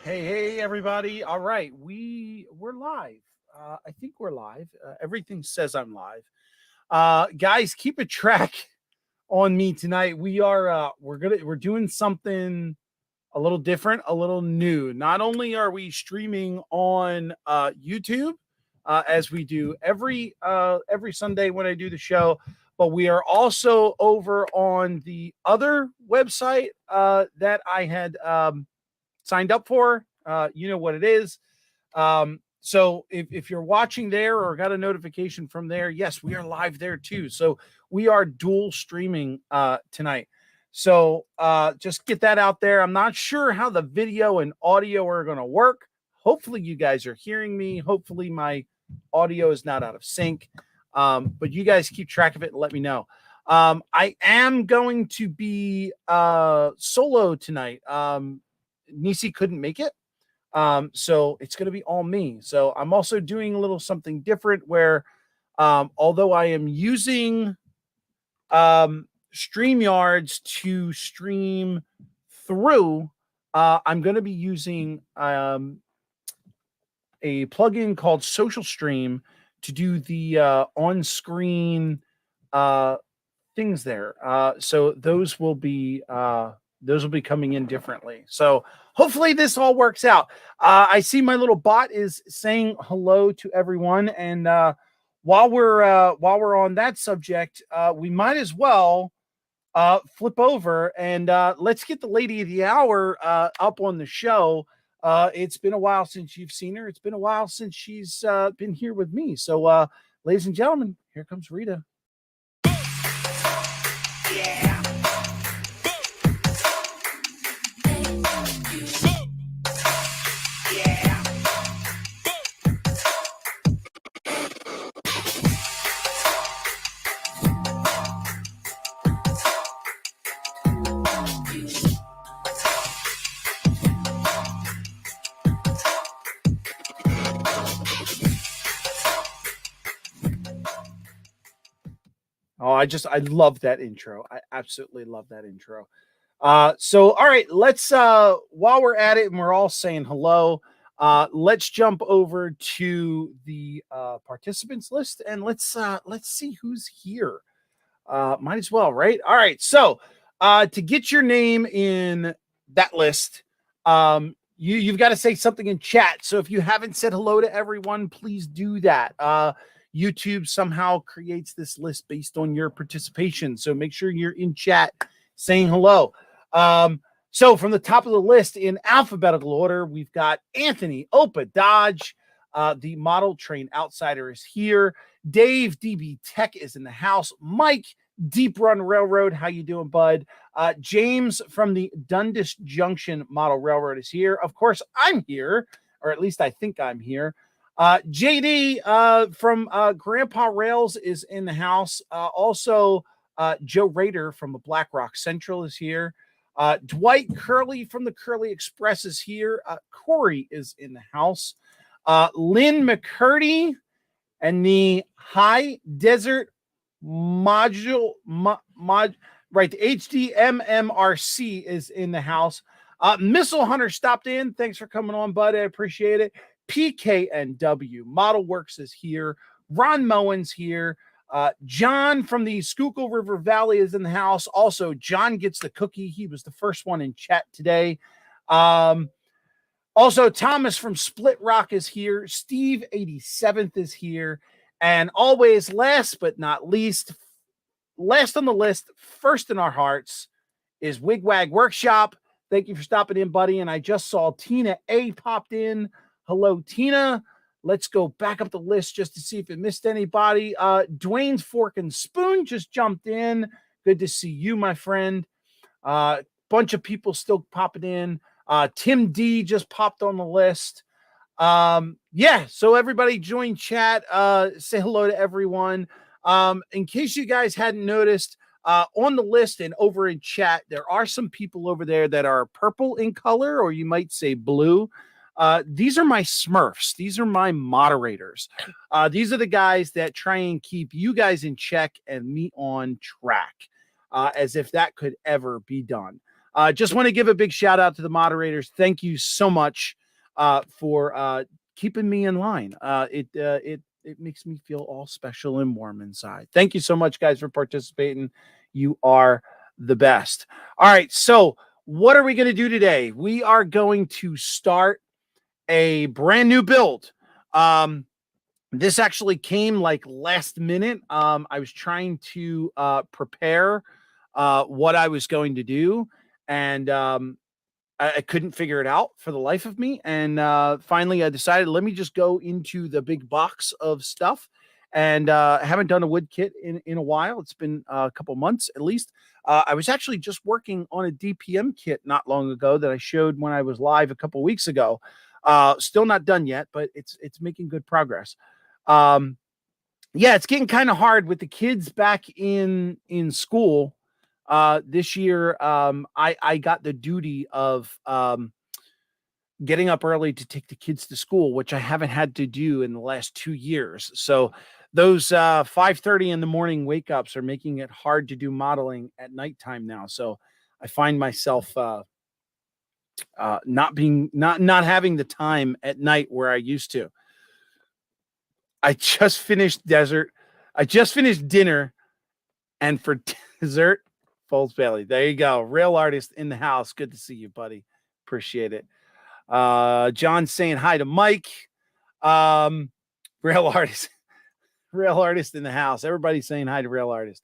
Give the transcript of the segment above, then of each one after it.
Hey, everybody. All right, we're live. I think we're live. Everything says I'm live. Guys, keep a track on me tonight. We're doing something a little different, a little new. Not only are we streaming on YouTube as we do every Sunday when I do the show, but we are also over on the other website that I had signed up for. You know what it is. So if you're watching there or got a notification from there, yes, we are live there too. So we are dual streaming tonight. So just get that out there. I'm not sure how the video and audio are going to work. Hopefully you guys are hearing me. Hopefully my audio is not out of sync. But you guys keep track of it and let me know. I am going to be solo tonight. Nisi couldn't make it. So it's going to be all me. So I'm also doing a little something different where, although I am using StreamYards to stream through, I'm going to be using a plugin called Social Stream to do the on-screen things there. So those will be coming in differently. So hopefully this all works out. I see my little bot is saying hello to everyone, and while we're on that subject, we might as well flip over and let's get the lady of the hour up on the show. It's been a while since you've seen her. It's been a while since she's been here with me. So, ladies and gentlemen, here comes Rita. Yeah. Oh, I love that intro. I absolutely love that intro. So all right, let's while we're at it and we're all saying hello, let's jump over to the participants list and let's see who's here. Might as well, right? All right. So to get your name in that list, you've got to say something in chat. So if you haven't said hello to everyone, please do that. YouTube somehow creates this list based on your participation. So make sure you're in chat saying hello. So from the top of the list in alphabetical order, we've got Anthony, Opa, Dodge, the Model Train Outsider is here. Dave, DB Tech is in the house. Mike, Deep Run Railroad, how you doing, bud? James from the Dundas Junction Model Railroad is here. Of course, I'm here, or at least I think I'm here. JD from Grandpa Rails is in the house. Also, Joe Rader from the Black Rock Central is here. Dwight Curley from the Curly Express is here. Corey is in the house. Lynn McCurdy and the High Desert Module, right, the HDMMRC is in the house. Missile Hunter stopped in. Thanks for coming on, bud. I appreciate it. PKNW Model Works is here. Ron Moen's here. John from the Schuylkill River Valley is in the house. Also, John gets the cookie. He was the first one in chat today. Also, Thomas from Split Rock is here. Steve 87th is here. And always, last but not least, last on the list, first in our hearts, is Wigwag Workshop. Thank you for stopping in, buddy. And I just saw Tina A popped in. Hello, Tina. Let's go back up the list just to see if it missed anybody. Dwayne's Fork and Spoon just jumped in. Good to see you, my friend. Bunch of people still popping in. Tim D just popped on the list. Yeah, so everybody join chat. Say hello to everyone. In case you guys hadn't noticed, on the list and over in chat, there are some people over there that are purple in color, or you might say blue. These are my Smurfs. These are my moderators. These are the guys that try and keep you guys in check and me on track, as if that could ever be done. Just want to give a big shout out to the moderators. Thank you so much for keeping me in line. It makes me feel all special and warm inside. Thank you so much, guys, for participating. You are the best. All right, so what are we going to do today? We are going to start a brand new build. This actually came like last minute. I was trying to prepare what I was going to do, and I couldn't figure it out for the life of me. And finally, I decided, let me just go into the big box of stuff. And I haven't done a wood kit in a while. It's been a couple months at least. I was actually just working on a DPM kit not long ago that I showed when I was live a couple weeks ago. Still not done yet, but it's making good progress. Yeah, it's getting kind of hard with the kids back in school. This year, I got the duty of getting up early to take the kids to school, which I haven't had to do in the last 2 years. So those 5:30 in the morning wake ups are making it hard to do modeling at nighttime now. So I find myself not having the time at night where I used to. I just finished dinner, and for dessert, Foles Bailey. There you go. Real artist in the house. Good to see you, buddy. Appreciate it. John saying hi to Mike. Real artist. Real artist in the house. Everybody saying hi to real artist.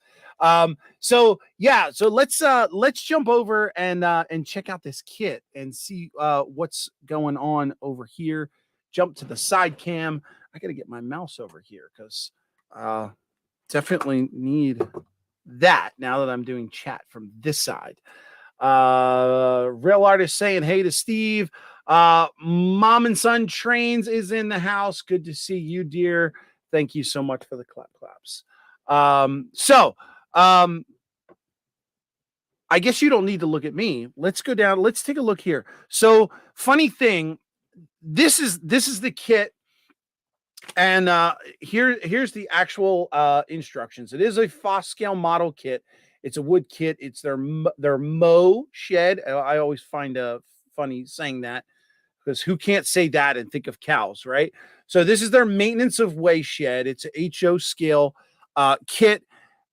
So let's jump over and check out this kit and see what's going on over here. Jump to the side cam. I got to get my mouse over here because definitely need that now that I'm doing chat from this side. Real artist saying hey to Steve. Mom and son trains is in the house. Good to see you, dear. Thank you so much for the claps. I guess you don't need to look at me. Let's go down. Let's take a look here. So funny thing, this is the kit. And here's the actual instructions. It is a FOS scale model kit. It's a wood kit. It's their M.O.W shed. I always find funny saying that because who can't say that and think of cows, right? So this is their maintenance of way shed. It's a HO scale kit.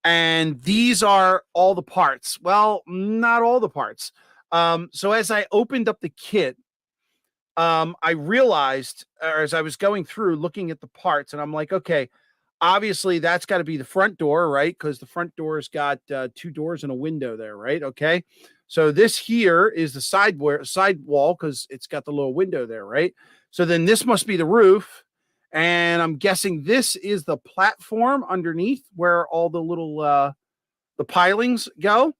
And these are all the parts. Well, not all the parts. So as I opened up the kit, I realized, or as I was going through looking at the parts, and I'm like, okay, obviously that's got to be the front door, right? Because the front door's got 2 doors and a window there, right? Okay. So this here is the side wall because it's got the little window there, right? So then this must be the roof. And I'm guessing this is the platform underneath where all the little the pilings go.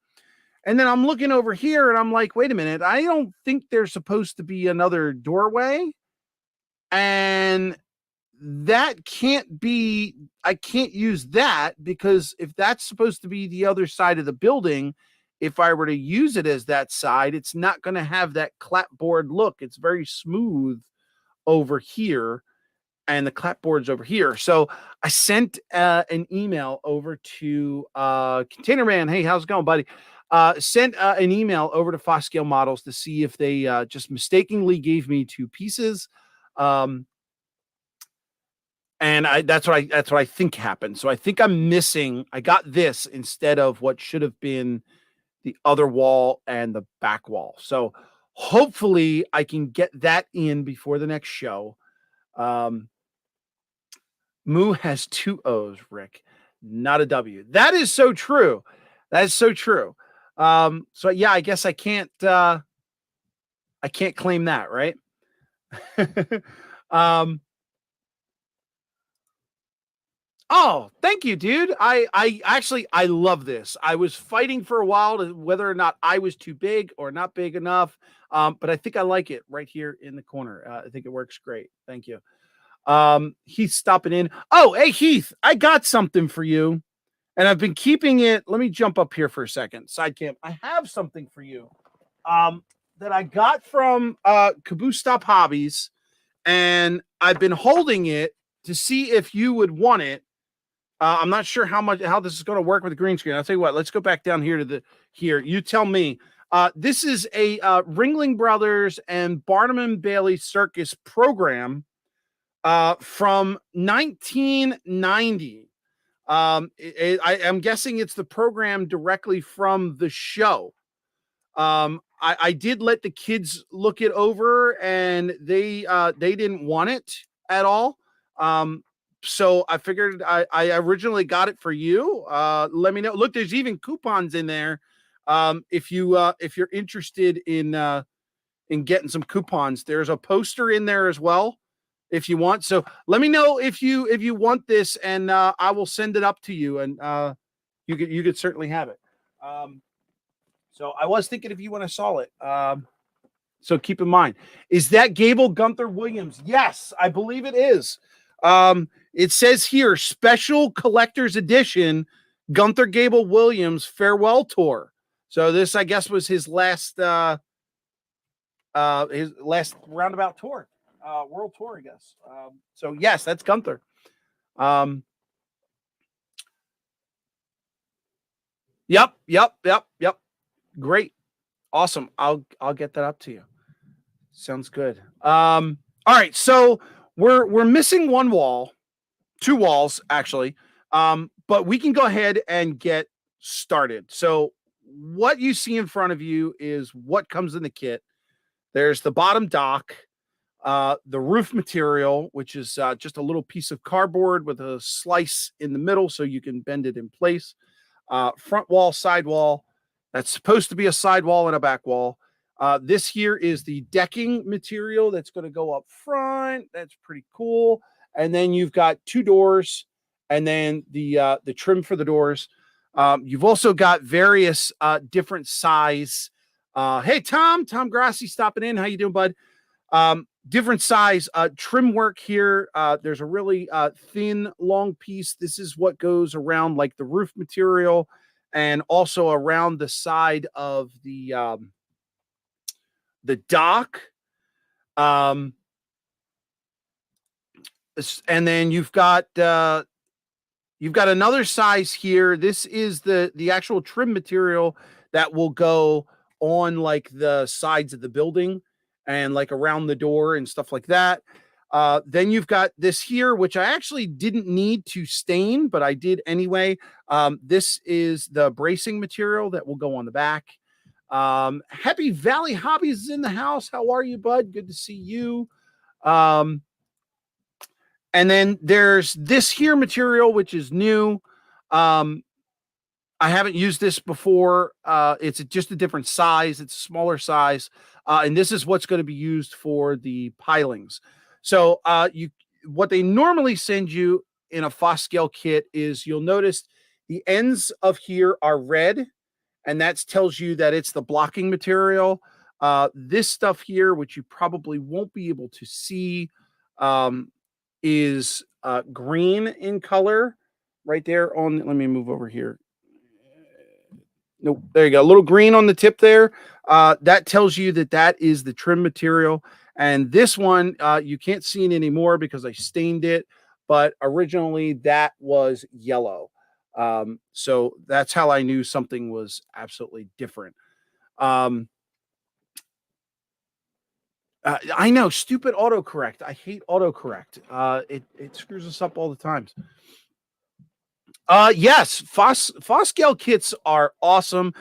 And then I'm looking over here and I'm like, wait a minute, I don't think there's supposed to be another doorway. And that can't be, I can't use that because if that's supposed to be the other side of the building, if I were to use it as that side, it's not going to have that clapboard look. It's very smooth over here. And the clapboard's over here. So I sent an email over to Container Man. Hey, how's it going, buddy? Sent an email over to FOS Scale Models to see if they just mistakenly gave me 2 pieces. And that's what I think happened. So I think I'm missing. I got this instead of what should have been the other wall and the back wall. So hopefully I can get that in before the next show. Moo has 2 O's, Rick, not a W. That is so true. That is so true. So yeah, I guess I can't claim that, right? Oh, thank you, dude. I actually love this. I was fighting for a while to whether or not I was too big or not big enough. But I think I like it right here in the corner. I think it works great. Thank you. Heath stopping in. Oh, hey, Heath, I got something for you. And I've been keeping it. Let me jump up here for a second. Side cam. I have something for you that I got from Caboose Stop Hobbies. And I've been holding it to see if you would want it. I'm not sure how this is going to work with the green screen. I'll tell you what, let's go back down here to here. You tell me. This is a Ringling Brothers and Barnum and Bailey Circus program from 1990. I'm guessing it's the program directly from the show. I did let the kids look it over, and they didn't want it at all. So I figured I originally got it for you. Let me know. Look, there's even coupons in there. If you're interested in getting some coupons, there's a poster in there as well if you want. So let me know if you want this, and I will send it up to you, and you could certainly have it. So I was thinking if you want to saw it. So keep in mind, is that Gable Gunther Williams? Yes, I believe it is. It says here, special collector's edition, Gunther Gable Williams farewell tour. So this, I guess, was his last roundabout tour, world tour, I guess. So yes, that's Gunther. Yep. Great. Awesome. I'll get that up to you. Sounds good. All right. So we're missing one wall, two walls actually. But we can go ahead and get started. So what you see in front of you is what comes in the kit. There's the bottom dock, the roof material, which is just a little piece of cardboard with a slice in the middle so you can bend it in place. Front wall, side wall. That's supposed to be a side wall and a back wall. This here is the decking material that's going to go up front. That's pretty cool. And then you've got two doors, and then the trim for the doors. You've also got various different size. Hey, Tom Grassi stopping in. How you doing, bud? Different size trim work here. There's a really thin, long piece. This is what goes around like the roof material and also around the side of the dock. And then you've got another size here. This is the actual trim material that will go on like the sides of the building and like around the door and stuff like that. Then you've got this here, which I actually didn't need to stain, but I did anyway. This is the bracing material that will go on the back. Happy Valley Hobbies is in the house. How are you, bud? Good to see you. And then there's this here material, which is new. I haven't used this before. It's just a different size. It's a smaller size. And this is what's going to be used for the pilings. So what they normally send you in a FOS scale kit is you'll notice the ends of here are red, and that tells you that it's the blocking material. This stuff here, which you probably won't be able to see, is green in color right there on. Let me move over here. Nope, there you go. A little green on the tip there. That tells you that is the trim material. And this one, you can't see it anymore because I stained it, but originally that was yellow. So that's how I knew something was absolutely different. I know, stupid autocorrect. I hate autocorrect. It screws us up all the times. Yes, FOS scale kits are awesome.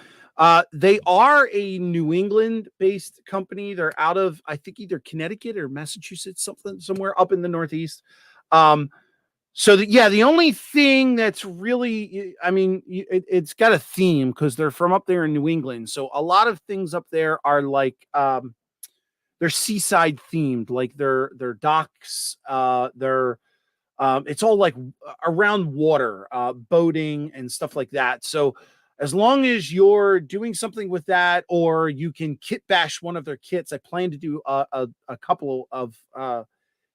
They are a New England based company. They're out of, I think, either Connecticut or Massachusetts, somewhere up in the Northeast. So the only thing that's really, I mean, it's got a theme because they're from up there in New England. So a lot of things up there are like, they're seaside themed, like their docks, it's all like around water, boating and stuff like that. So as long as you're doing something with that, or you can kit bash one of their kits, I plan to do a couple of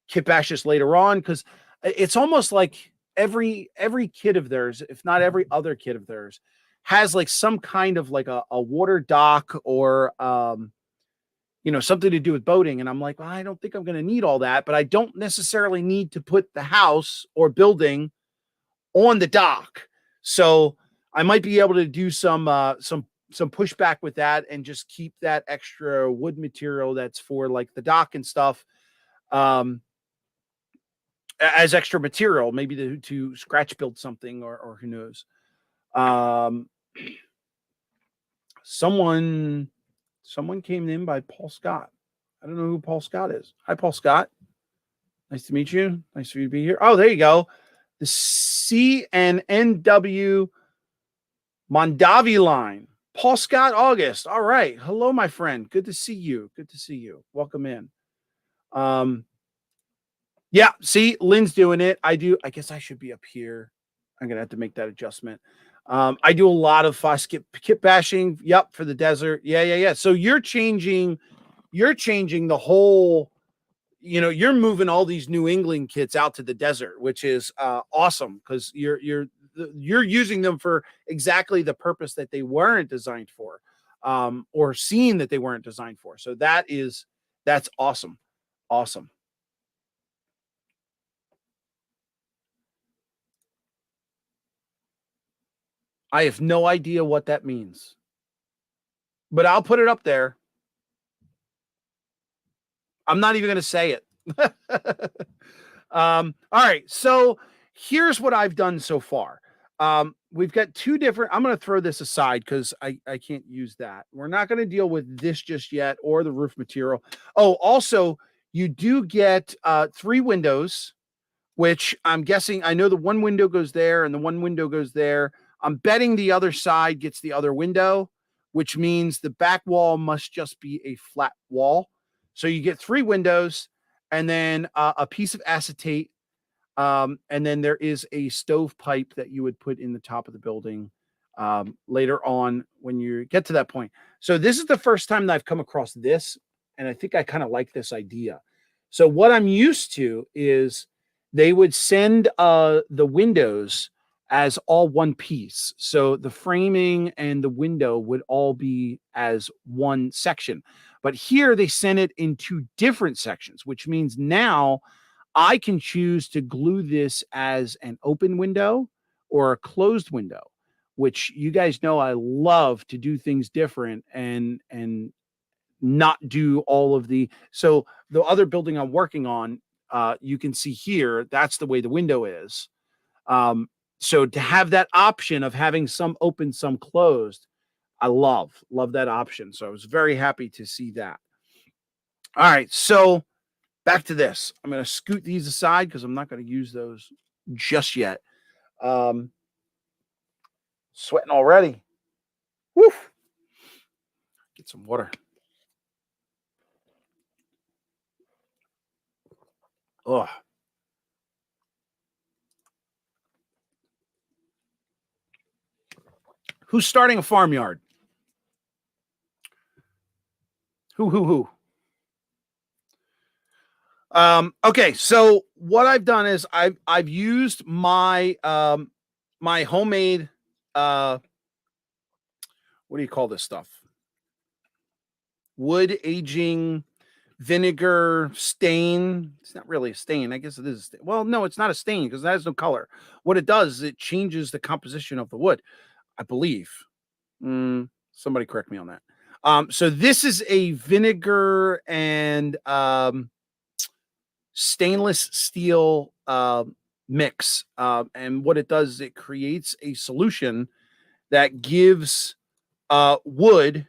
kit bashes later on, because it's almost like every kit of theirs, if not every other kit of theirs, has like some kind of like a water dock or something to do with boating. And I'm like, well, I don't think I'm going to need all that, but I don't necessarily need to put the house or building on the dock. So I might be able to do some pushback with that and just keep that extra wood material that's for like the dock and stuff as extra material, maybe to scratch build something or who knows. Someone came in by Paul Scott. I don't know who Paul Scott is. Hi, Paul Scott. Nice to meet you. Nice for you to be here. Oh, there you go. The CNNW Mondavi line. Paul Scott August. All right. Hello, my friend. Good to see you. Good to see you. Welcome in. Yeah, see, Lynn's doing it. I guess I should be up here. I'm gonna have to make that adjustment. I do a lot of FOS kit bashing. Yep, for the desert. Yeah. So you're changing the whole, you're moving all these New England kits out to the desert, which is awesome because you're using them for exactly the purpose that they weren't designed for, or seeing that they weren't designed for. So that's awesome. Awesome. I have no idea what that means, but I'll put it up there. I'm not even going to say it. All right. So here's what I've done so far. We've got two different, I'm going to throw this aside because I can't use that. We're not going to deal with this just yet or the roof material. Oh, also, you do get 3 windows, which I'm guessing, I know the one window goes there and the one window goes there. I'm betting the other side gets the other window, which means the back wall must just be a flat wall. So you get 3 windows and then a piece of acetate. And then there is a stovepipe that you would put in the top of the building later on when you get to that point. So this is the first time that I've come across this. And I think I kind of like this idea. So what I'm used to is they would send the windows as all one piece. So the framing and the window would all be as one section. But here they sent it in 2 different sections, which means now I can choose to glue this as an open window or a closed window, which you guys know I love to do things different and not do all of the. So the other building I'm working on, you can see here, that's the way the window is. So to have that option of having some open, some closed, I love that option. So I was very happy to see that. All right. So back to this. I'm going to scoot these aside because I'm not going to use those just yet. Sweating already. Woof. Get some water. Oh. Who's starting a farmyard? Who? Okay, so what I've done is I've used my my homemade what do you call this stuff? Wood aging vinegar stain. It's not really a stain. I guess it is a stain. Well, no, it's not a stain because it has no color. What it does is it changes the composition of the wood, I believe. Somebody correct me on that. So this is a vinegar and stainless steel mix. And what it does is it creates a solution that gives wood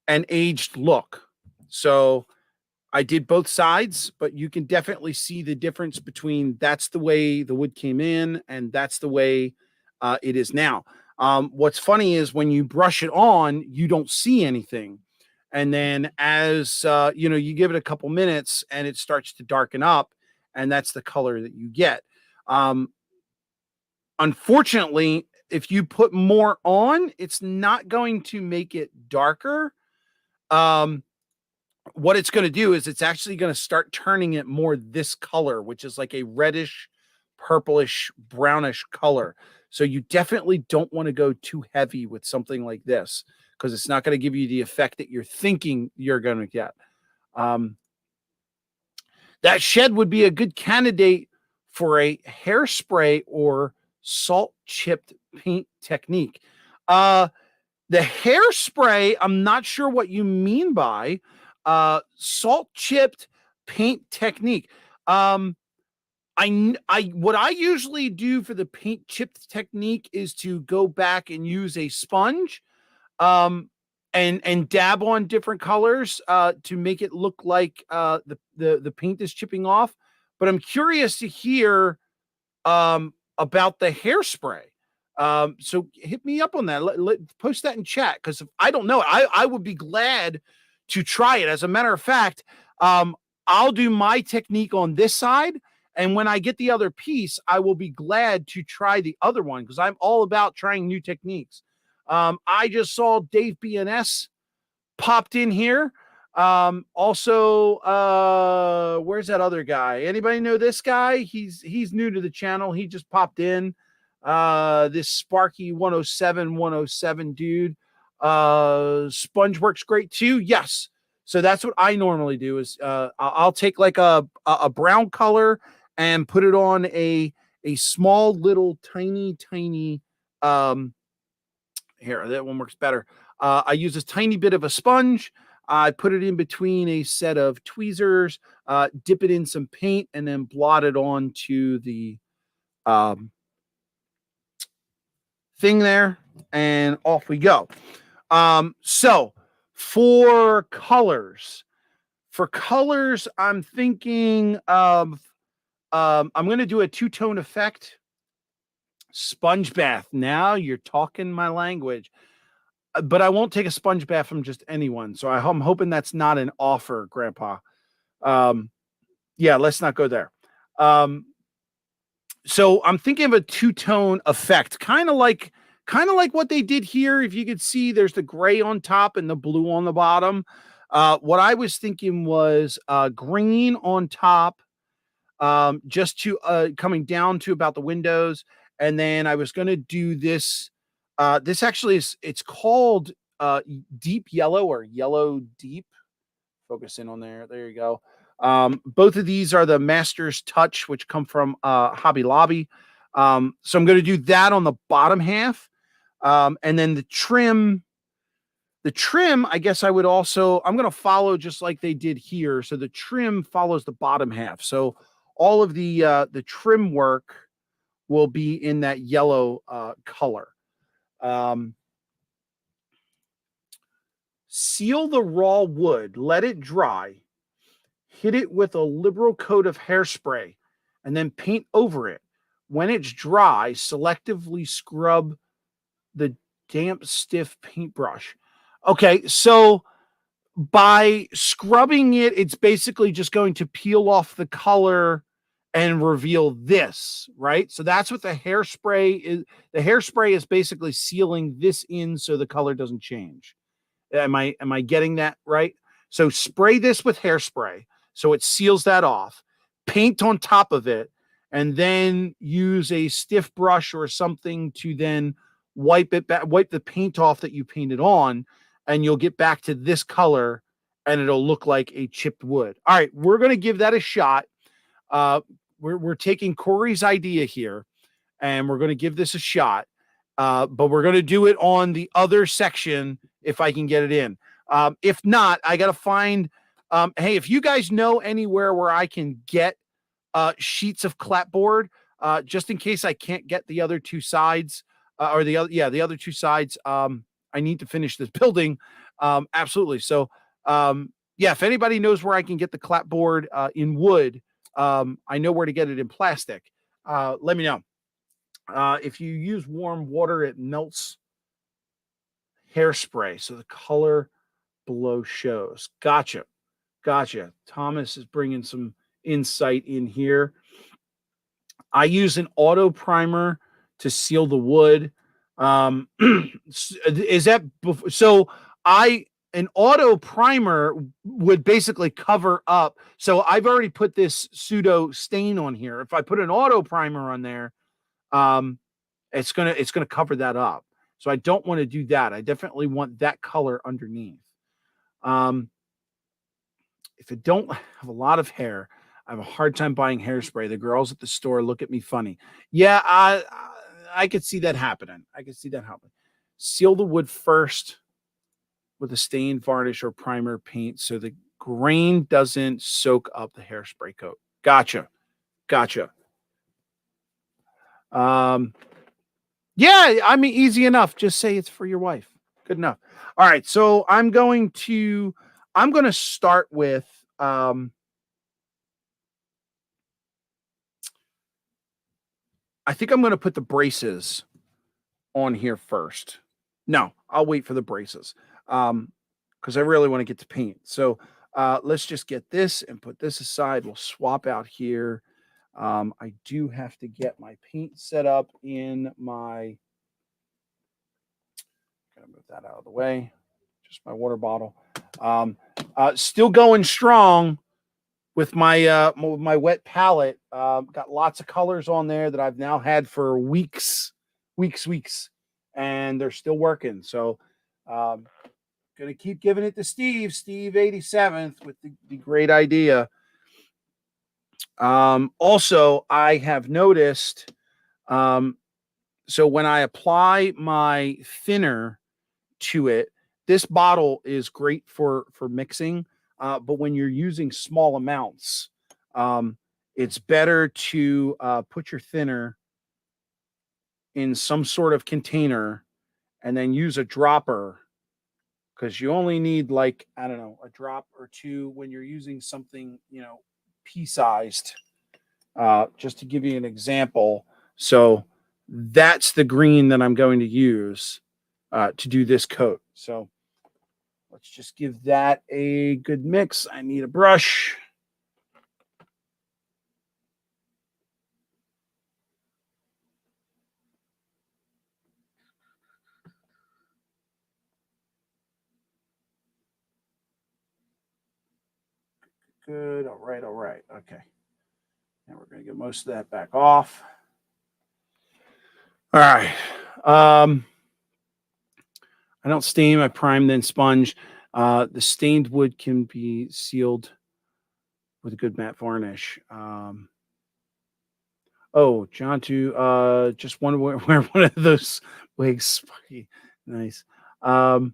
an aged look. So I did both sides, but you can definitely see the difference between that's the way the wood came in and that's the way it is now. What's funny is when you brush it on, you don't see anything. And then as you give it a couple minutes and it starts to darken up, and that's the color that you get. Unfortunately, if you put more on, it's not going to make it darker. What it's going to do is it's actually going to start turning it more this color, which is like a reddish, purplish, brownish color. So you definitely don't want to go too heavy with something like this because it's not going to give you the effect that you're thinking you're going to get. That shed would be a good candidate for a hairspray or salt chipped paint technique. The The hairspray, I'm not sure what you mean by salt chipped paint technique. What I usually do for the paint chipped technique is to go back and use a sponge, um, and dab on different colors to make it look like the paint is chipping off. But I'm curious to hear about the hairspray. So hit me up on that. Post that in chat, because if I don't know, I would be glad to try it. As a matter of fact, I'll do my technique on this side, and when I get the other piece, I will be glad to try the other one, because I'm all about trying new techniques. I just saw Dave BNS popped in here. Also, where's that other guy? Anybody know this guy? He's new to the channel. He just popped in. This Sparky 107 dude. Sponge works great too. Yes. So that's what I normally do is I'll take like a brown color and put it on a small little tiny here, that one works better. I use this tiny bit of a sponge. I put it in between a set of tweezers, dip it in some paint, and then blot it onto the thing there, and off we go. So for colors, I'm thinking of I'm going to do a two-tone effect. Sponge bath. Now you're talking my language. But I won't take a sponge bath from just anyone. So I'm hoping that's not an offer, Grandpa. Yeah, let's not go there. So I'm thinking of a two-tone effect, kind of like what they did here. If you could see, there's the gray on top and the blue on the bottom. What I was thinking was green on top, just to coming down to about the windows. And then I was going to do this. This actually it's called deep yellow or yellow deep. Focus in on there. There you go. Both of these are the Master's Touch, which come from Hobby Lobby. So I'm going to do that on the bottom half. And then the trim, I guess I'm going to follow just like they did here. So the trim follows the bottom half. So all of the trim work will be in that yellow color. Seal the raw wood, let it dry, hit it with a liberal coat of hairspray, and then paint over it. When it's dry, selectively scrub the damp, stiff paintbrush. Okay, so by scrubbing it, it's basically just going to peel off the color and reveal this, right? So that's what the hairspray is. The hairspray is basically sealing this in so the color doesn't change. Am I getting that right? So spray this with hairspray so it seals that off. Paint on top of it, and then use a stiff brush or something to then wipe the paint off that you painted on, and you'll get back to this color, and it'll look like a chipped wood. All right, we're going to give that a shot. We're taking Corey's idea here, and we're going to give this a shot. But we're going to do it on the other section if I can get it in. If not, I got to find, hey, if you guys know anywhere where I can get sheets of clapboard, just in case I can't get the other two sides, the other two sides, I need to finish this building. Absolutely. So, if anybody knows where I can get the clapboard in wood, I know where to get it in plastic. Let me know. If you use warm water, it melts hairspray, so the color below shows. Gotcha. Thomas is bringing some insight in here. I use an auto primer to seal the wood. Is that so? An auto primer would basically cover up. So I've already put this pseudo stain on here. If I put an auto primer on there, it's gonna cover that up. So I don't want to do that. I definitely want that color underneath. If I don't have a lot of hair, I have a hard time buying hairspray. The girls at the store look at me funny. Yeah, I could see that happening. Seal the wood first with a stain, varnish, or primer paint so the grain doesn't soak up the hairspray coat. Gotcha. Gotcha. Yeah, I mean, easy enough. Just say it's for your wife. Good enough. All right. So I'm going to start with, I think I'm going to put the braces on here first. No, I'll wait for the braces. Because I really want to get to paint. So let's just get this and put this aside. We'll swap out here. I do have to get my paint set up in my, gotta move that out of the way. Just my water bottle. Still going strong with my wet palette. Got lots of colors on there that I've now had for weeks, and they're still working. So gonna keep giving it to Steve 87th with the great idea. Also, I have noticed, so when I apply my thinner to it, this bottle is great for mixing, but when you're using small amounts, it's better to put your thinner in some sort of container and then use a dropper, because you only need, like, I don't know, a drop or two when you're using something, pea-sized, just to give you an example. So that's the green that I'm going to use to do this coat. So let's just give that a good mix. I need a brush. Good. All right. All right. Okay. Now we're going to get most of that back off. All right. I don't steam. I prime, then sponge. The stained wood can be sealed with a good matte varnish. Oh, John, to just want to wear one of those wigs. Nice. Just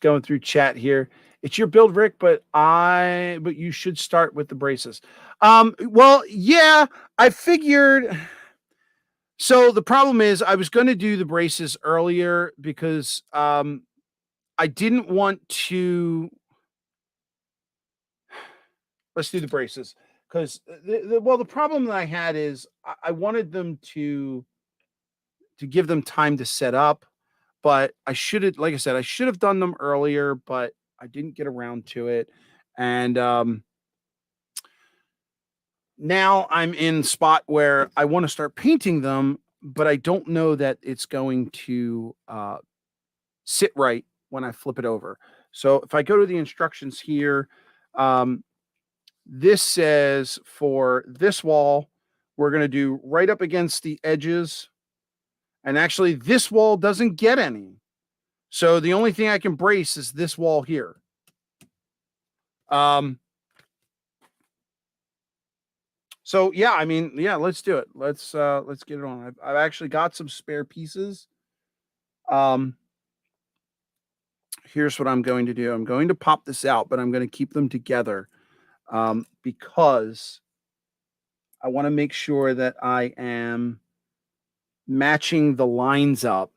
going through chat here. It's your build, Rick, but you should start with the braces. Well, yeah, I figured. So the problem is I was going to do the braces earlier because I didn't want to. Let's do the braces, because the problem that I had is I wanted them to give them time to set up, but I should have, like I said, I should have done them earlier, but I didn't get around to it. And now I'm in spot where I want to start painting them, but I don't know that it's going to sit right when I flip it over. So if I go to the instructions here, this says for this wall, we're going to do right up against the edges. And actually, this wall doesn't get any. So the only thing I can brace is this wall here. So yeah, I mean, yeah, let's do it. Let's get it on. I've actually got some spare pieces. Here's what I'm going to do. I'm going to pop this out, but I'm going to keep them together because I want to make sure that I am matching the lines up.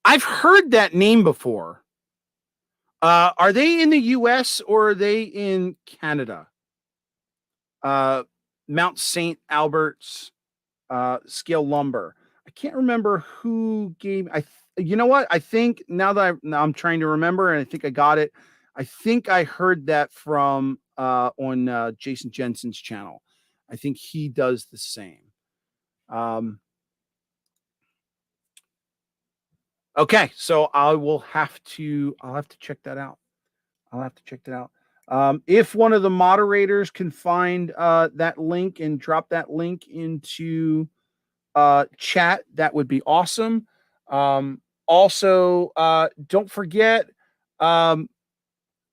I've heard that name before. Are they in the US or are they in Canada? Mount St. Albert's scale lumber. I can't remember who gave. You know what? I think now I'm trying to remember, and I think I got it. I think I heard that from on Jason Jensen's channel. I think he does the same. Okay, so I'll have to check that out. I'll have to check that out. If one of the moderators can find that link and drop that link into chat, that would be awesome. Also, don't forget, I'm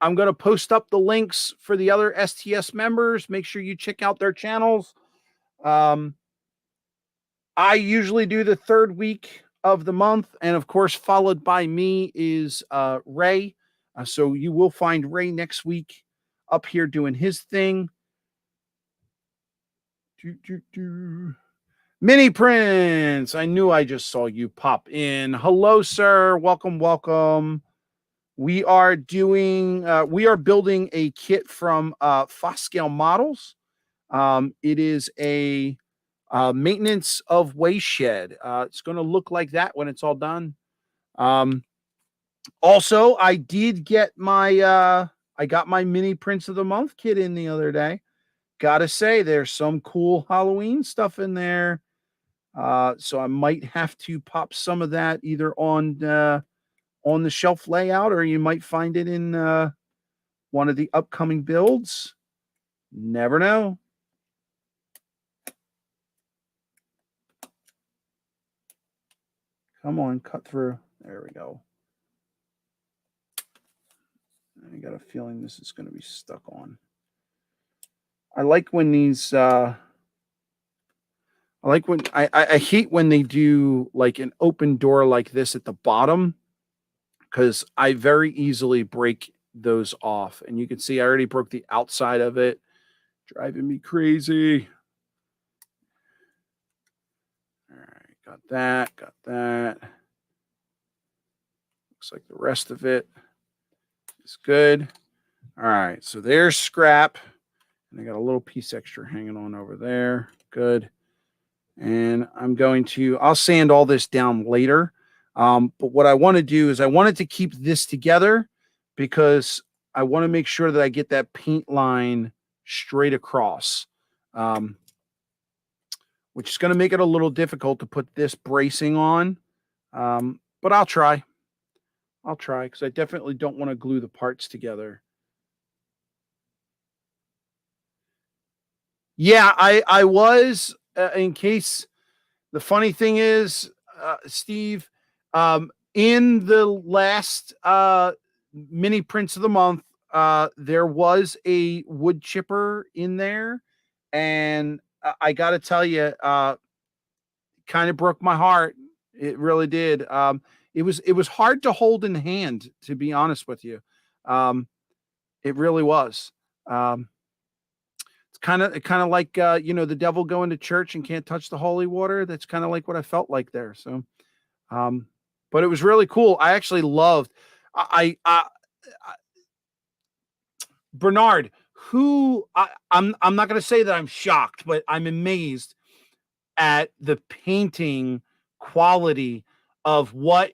going to post up the links for the other STS members. Make sure you check out their channels. I usually do the third week of the month, and of course, followed by me is Ray. So you will find Ray next week up here doing his thing. Mini Prince, I knew I just saw you pop in. Hello, sir. Welcome, welcome. We are doing, we are building a kit from FOS scale models. It is a maintenance of waste shed. It's going to look like that when it's all done. Also, I did get my, I got my Mini Prince of the Month kit in the other day. Gotta say, there's some cool Halloween stuff in there. So I might have to pop some of that either on the shelf layout, or you might find it in one of the upcoming builds. Never know. Come on, cut through. There we go. I got a feeling this is going to be stuck on. I like when these. I like when I hate when they do like an open door like this at the bottom, because I very easily break those off. And you can see I already broke the outside of it, driving me crazy. All right, got that, got that. Looks like the rest of it is good. All right, so there's scrap. And I got a little piece extra hanging on over there. Good. And I'll sand all this down later. But what I want to do is I wanted to keep this together because I want to make sure that I get that paint line straight across, which is going to make it a little difficult to put this bracing on. But I'll try. I'll try because I definitely don't want to glue the parts together. Yeah, I was, in case. The funny thing is, Steve, in the last Mini Prince of the Month, there was a wood chipper in there, and I got to tell you, kind of broke my heart. It really did. It was hard to hold in hand, to be honest with you. It really was. It's kind of like the devil going to church and can't touch the holy water. That's kind of like what I felt like there. So, but it was really cool. I actually loved. I Bernard, I'm not going to say that I'm shocked, but I'm amazed at the painting quality of what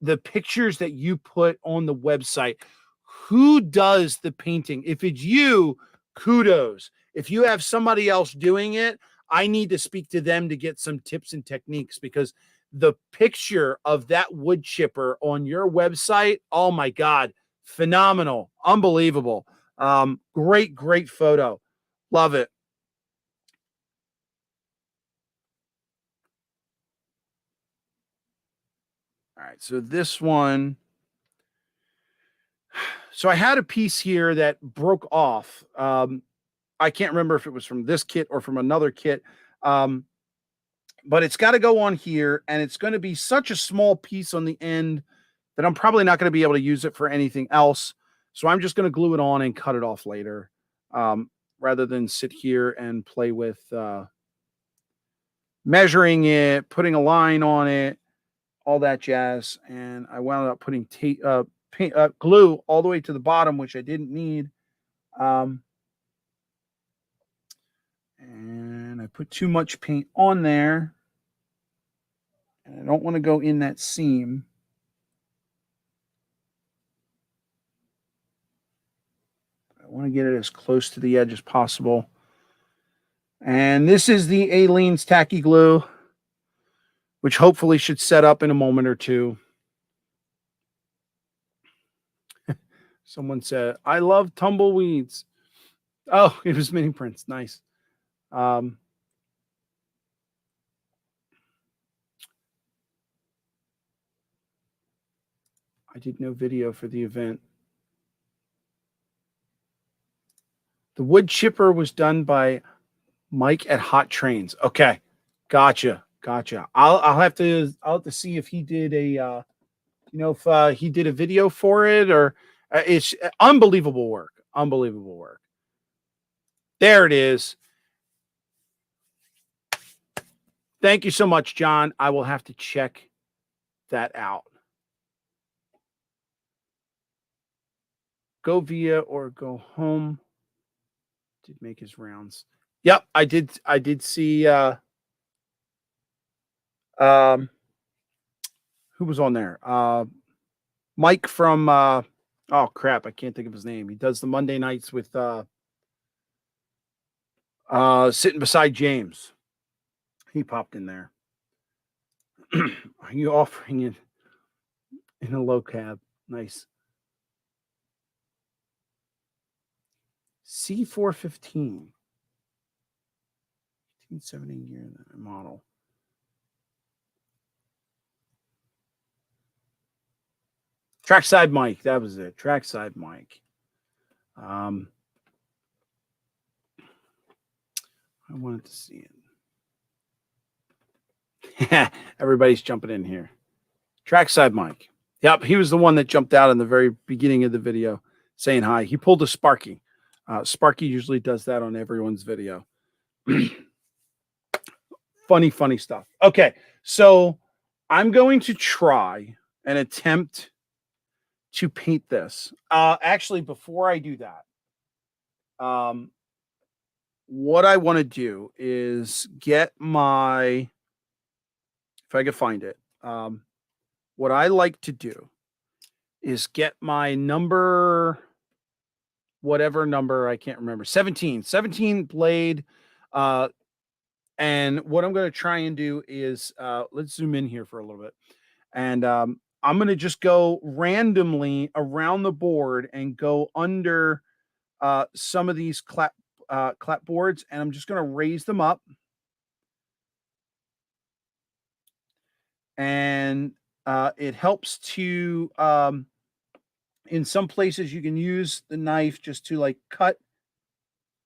the pictures that you put on the website. Who does the painting? If it's you, kudos. If you have somebody else doing it, I need to speak to them to get some tips and techniques, because the picture of that wood chipper on your website, oh my God, phenomenal, unbelievable. Great photo. Love it. All right, so this one. So I had a piece here that broke off. I can't remember if it was from this kit or from another kit. But it's got to go on here, and it's going to be such a small piece on the end that I'm probably not going to be able to use it for anything else. So I'm just going to glue it on and cut it off later, rather than sit here and play with measuring it, putting a line on it, all that jazz. And I wound up putting glue all the way to the bottom, which I didn't need. And I put too much paint on there, and I don't want to go in that seam. I want to get it as close to the edge as possible. And this is the Aleene's tacky glue, which hopefully should set up in a moment or two. Someone said, I love tumbleweeds. Oh, it was Mini Prince. Nice. I did no video for the event. The wood chipper was done by Mike at Hot Trains. Okay. Gotcha. Gotcha. I'll have to see if he did a if he did a video for it, or it's unbelievable work. Unbelievable work. There it is. Thank you so much, John. I will have to check that out. Go via or go home. Did make his rounds. Yep, I did see um who was on there? Mike from oh crap, I can't think of his name. He does the Monday nights with sitting beside James. He popped in there. Are you offering it in a low cab? Nice. C415. 1870 year model. Trackside mic. That was it. Trackside mic. I wanted to see it. Everybody's jumping in here. Trackside mic. Yep, he was the one that jumped out in the very beginning of the video saying hi. He pulled a Sparky. Sparky usually does that on everyone's video. Funny stuff. Okay, so I'm going to try and attempt to paint this. Actually, before I do that, what I want to do is get my, if I can find it, what I like to do is get my number, whatever number, I can't remember, 17 blade. And what I'm going to try and do is, let's zoom in here for a little bit. And I'm going to just go randomly around the board and go under some of these clapboards, and I'm just going to raise them up. And it helps to, in some places, you can use the knife just to like cut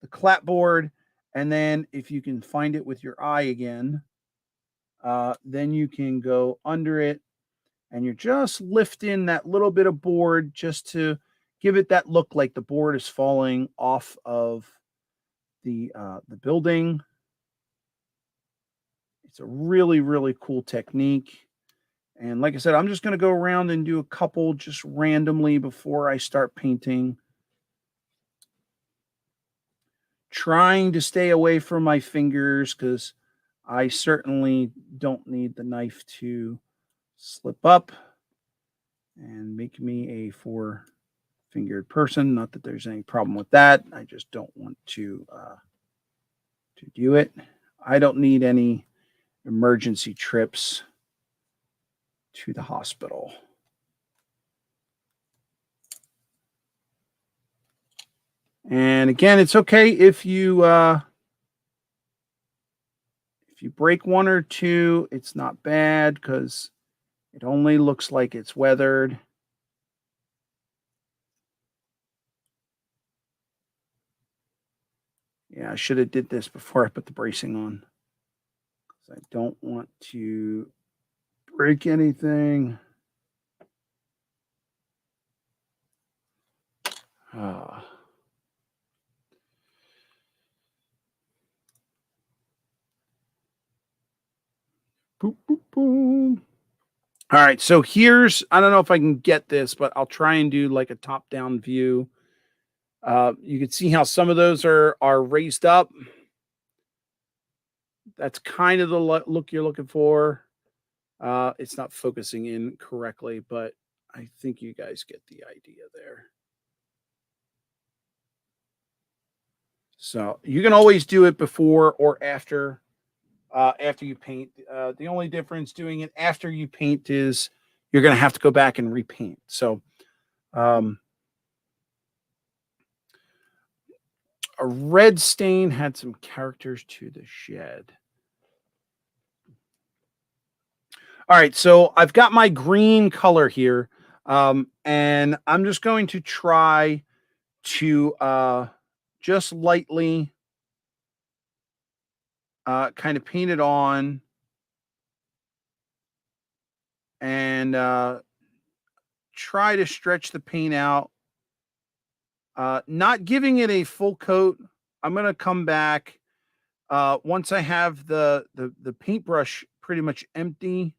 the clapboard. And then if you can find it with your eye again, then you can go under it, and you're just lifting that little bit of board just to give it that look like the board is falling off of the building. It's a really cool technique. And like I said, I'm just going to go around and do a couple just randomly before I start painting. Trying to stay away from my fingers because I certainly don't need the knife to slip up and make me a four-fingered person. Not that there's any problem with that. I just don't want to do it. I don't need any emergency trips to the hospital. And again, it's okay if you break one or two, it's not bad because it only looks like it's weathered. Yeah, I should have did this before I put the bracing on, because I don't want to break anything. Boop, boop, boom. All right, so here's, I don't know if I can get this, but I'll try and do like a top-down view. You can see how some of those are raised up. That's kind of the look you're looking for. It's not focusing in correctly, but I think you guys get the idea there. So you can always do it before or after you paint. The only difference doing it after you paint is you're going to have to go back and repaint. So a red stain had some characters to the shed. All right, so I've got my green color here, and I'm just going to try to just lightly kind of paint it on and try to stretch the paint out. Not giving it a full coat. I'm going to come back once I have the paintbrush pretty much empty,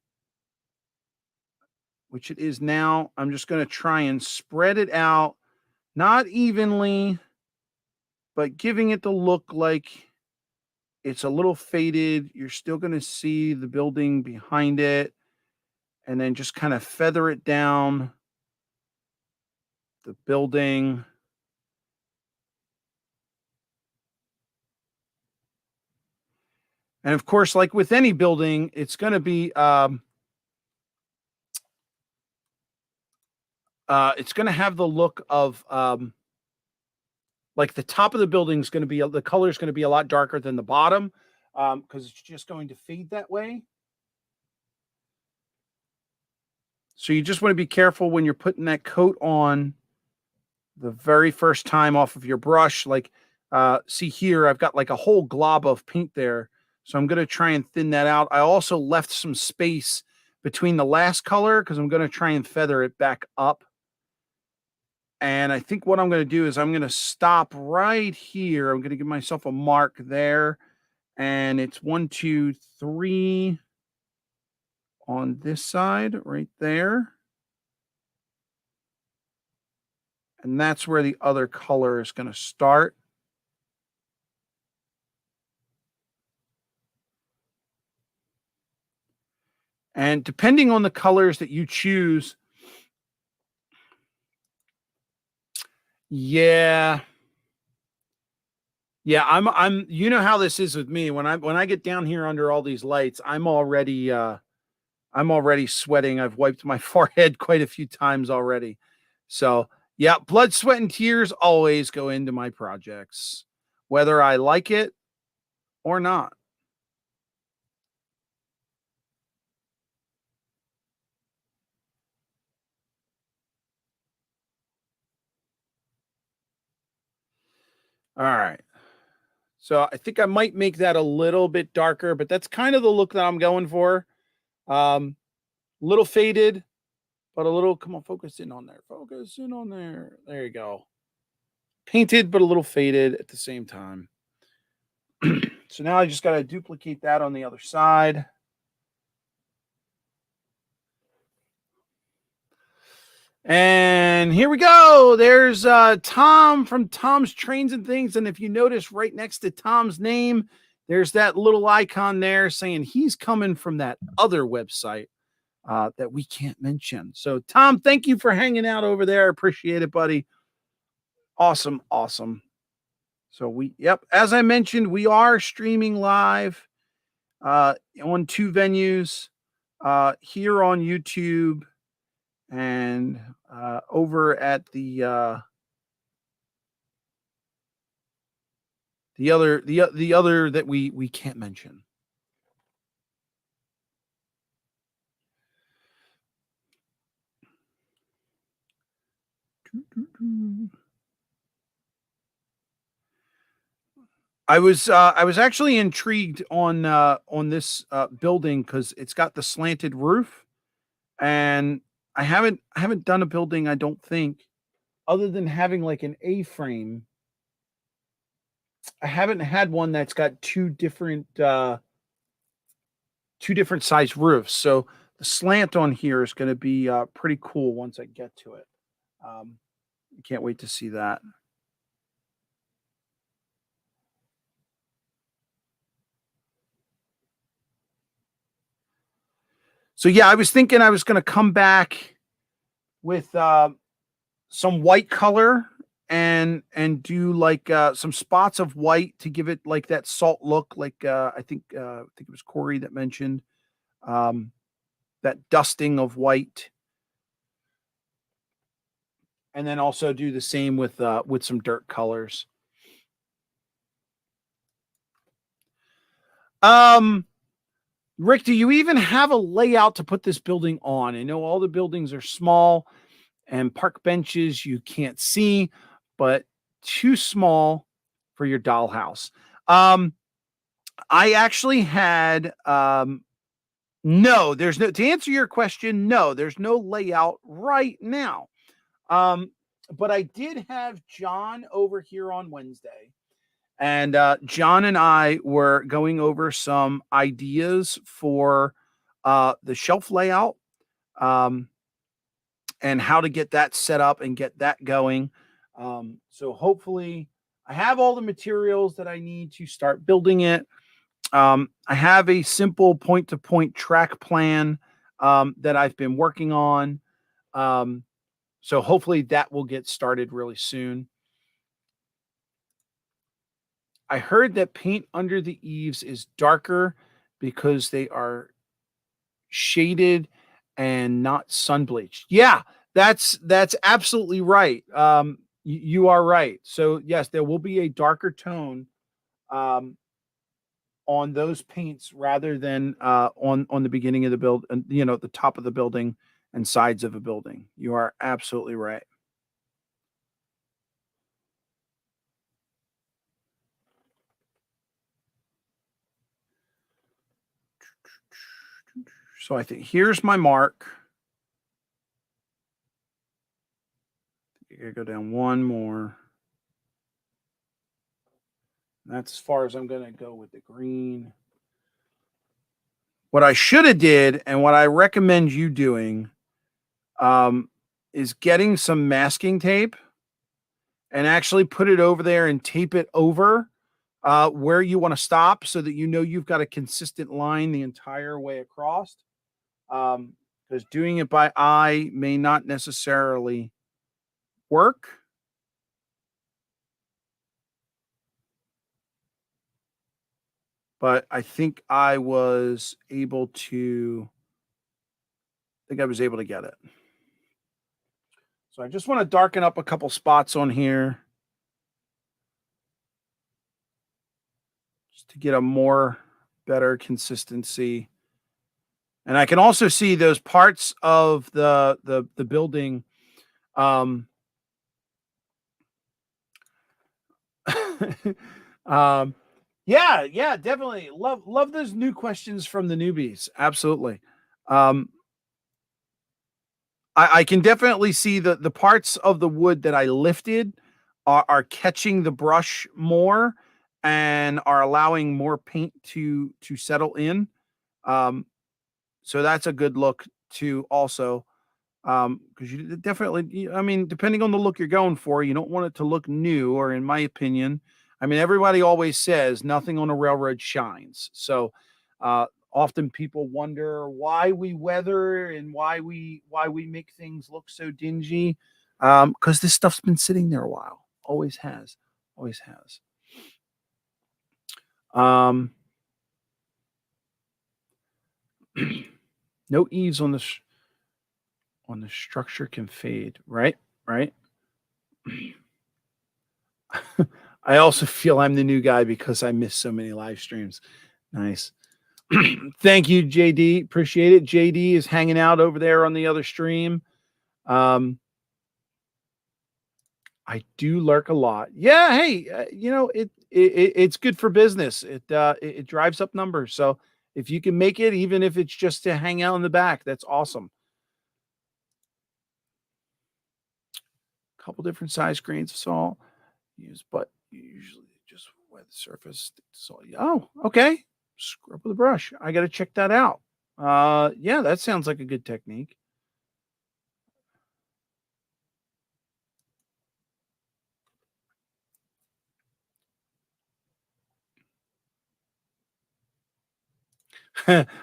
which it is now. I'm just going to try and spread it out, not evenly, but giving it the look like it's a little faded. You're still going to see the building behind it, and then just kind of feather it down the building. And of course, like with any building, it's going to be it's going to have the look of like the top of the building is going to be, the color is going to be a lot darker than the bottom because it's just going to fade that way. So you just want to be careful when you're putting that coat on the very first time off of your brush. Like, see here, I've got like a whole glob of paint there. So I'm going to try and thin that out. I also left some space between the last color because I'm going to try and feather it back up. And I think what I'm going to do is I'm going to stop right here. I'm going to give myself a mark there. And it's 1, 2, 3 on this side right there. And that's where the other color is going to start. And depending on the colors that you choose, yeah, I'm you know how this is with me. When I get down here under all these lights, I'm already sweating. I've wiped my forehead quite a few times already. So, yeah, blood, sweat, and tears always go into my projects, whether I like it or not. All right. So I think I might make that a little bit darker, but that's kind of the look that I'm going for. Little faded, but a little, come on, focus in on there. Focus in on there. There you go. Painted, but a little faded at the same time. So now I just got to duplicate that on the other side. And here we go. There's Tom from Tom's Trains and Things. And if you notice right next to Tom's name, there's that little icon there saying he's coming from that other website that we can't mention. So, Tom, thank you for hanging out over there. Appreciate it, buddy. Awesome. Awesome. So as I mentioned, we are streaming live on 2 venues here on YouTube and over at the other that we can't mention. I was actually intrigued on this building because it's got the slanted roof, and I haven't done a building, I don't think, other than having like an A-frame. I haven't had one that's got two different size roofs. So the slant on here is going to be pretty cool once I get to it. I can't wait to see that. So yeah, I was thinking I was going to come back with some white color and do like some spots of white to give it like that salt look. Like I think it was Corey that mentioned that dusting of white, and then also do the same with some dirt colors. Rick, do you even have a layout to put this building on? I know all the buildings are small and park benches you can't see, but too small for your dollhouse. I actually had no, there's no, to answer your question, no, there's no layout right now. Um, but I did have John over here on Wednesday, and John and I were going over some ideas for the shelf layout, um, and how to get that set up and get that going. So hopefully, I have all the materials that I need to start building it. I have a simple point to point track plan that I've been working on. Um, so hopefully that will get started really soon. I heard that paint under the eaves is darker because they are shaded and not sun bleached. Yeah, that's absolutely right. You are right. So yes, there will be a darker tone um, on those paints rather than on the beginning of the build, and the top of the building and sides of a building. You are absolutely right. So I think here's my mark. You gotta go down one more. That's as far as I'm gonna go with the green. What I should have did, and what I recommend you doing, um, is getting some masking tape and actually put it over there and tape it over where you want to stop, so that you've got a consistent line the entire way across. Because doing it by eye may not necessarily work. But I think I was able to. I think I was able to get it. So I just want to darken up a couple spots on here just to get a more better consistency. And I can also see those parts of the building. Um, um, yeah, yeah, definitely love those new questions from the newbies. Absolutely. Um, I can definitely see the parts of the wood that I lifted are catching the brush more and are allowing more paint to settle in. Um, so that's a good look too, also. Because you definitely, I mean, depending on the look you're going for, you don't want it to look new, or in my opinion, I mean, everybody always says nothing on a railroad shines. So, often people wonder why we weather and why we make things look so dingy. Because this stuff's been sitting there a while, always has, always has. Um, no eaves on the structure can fade, right? Right. I also feel I'm the new guy because I miss so many live streams. Nice. Thank you, JD. Appreciate it. JD is hanging out over there on the other stream. Um, I do lurk a lot. Yeah, hey, it's good for business. It drives up numbers. So if you can make it, even if it's just to hang out in the back, that's awesome. A couple different size grains of salt use, but usually just wet the surface. So, oh, okay. Scrub with a brush. I got to check that out. Yeah, that sounds like a good technique.